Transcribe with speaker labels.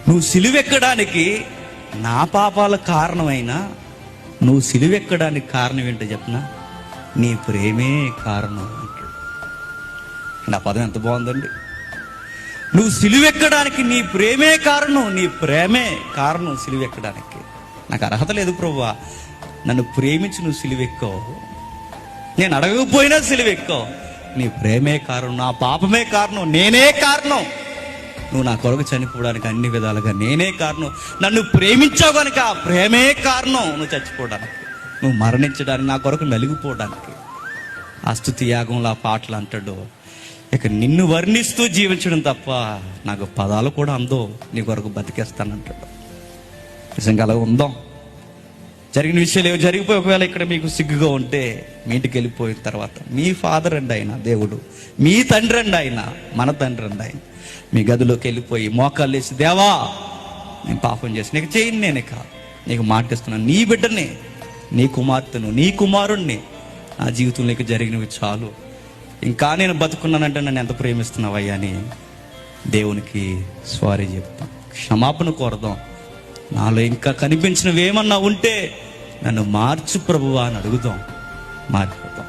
Speaker 1: నువ్వు సిలువెక్కడానికి నా పాపాల కారణమైనా నువ్వు సిలువెక్కడానికి కారణం ఏంటో చెప్పనా? నీ ప్రేమే కారణం అంటాడు. నా పదం ఎంత బాగుందండి. నువ్వు సిలువెక్కడానికి నీ ప్రేమే కారణం, నీ ప్రేమే కారణం సిలువెక్కడానికి. నాకు అర్హత లేదు ప్రభువా, నన్ను ప్రేమించి నువ్వు సిలువెక్కావు, నేను అడగకపోయినా సిలువెక్కావు. నీ ప్రేమే కారణం, నా పాపమే కారణం, నేనే కారణం. నువ్వు నా కొరకు చనిపోవడానికి అన్ని విధాలుగా నేనే కారణం. నన్ను ప్రేమించావు కనుక ఆ ప్రేమే కారణం నువ్వు చచ్చిపోవడానికి, నువ్వు మరణించడానికి, నా కొరకు నలిగిపోవడానికి. ఆ స్తుతి యాగంలో ఆ పాటలు అంటాడు, ఇక నిన్ను వర్ణిస్తూ జీవించడం తప్ప నాకు పదాలు కూడా అందో, నీ కొరకు బతికేస్తానంటాడు. నిజంగా అలా ఉందాం. జరిగిన విషయాలు ఏవో జరిగిపోయి ఒకవేళ ఇక్కడ మీకు సిగ్గుగా ఉంటే మీ ఇంటికి వెళ్ళిపోయిన తర్వాత మీ ఫాదర్ అండి ఆయన, దేవుడు మీ తండ్రి అండి ఆయన, మన తండ్రి అండి ఆయన, మీ గదిలోకి వెళ్ళిపోయి మోకాళ్ళు వేసి, దేవా నేను పాపం చేసి నీకు చేయను, నేనే కాదు నీకు మాటిస్తున్నాను, నీ బిడ్డని, నీ కుమార్తెను, నీ కుమారుణ్ణి, నా జీవితంలోకి జరిగినవి చాలు, ఇంకా నేను బతుకున్నానంటే నన్ను ఎంత ప్రేమిస్తున్నావయ్యా అని దేవునికి సారీ చెప్తాం, క్షమాపణ కోరదాం. నాలో ఇంకా కనిపించినవి ఏమన్నా ఉంటే నన్ను మార్చు ప్రభువా అని అడుగుదాం, మారిపోతాం.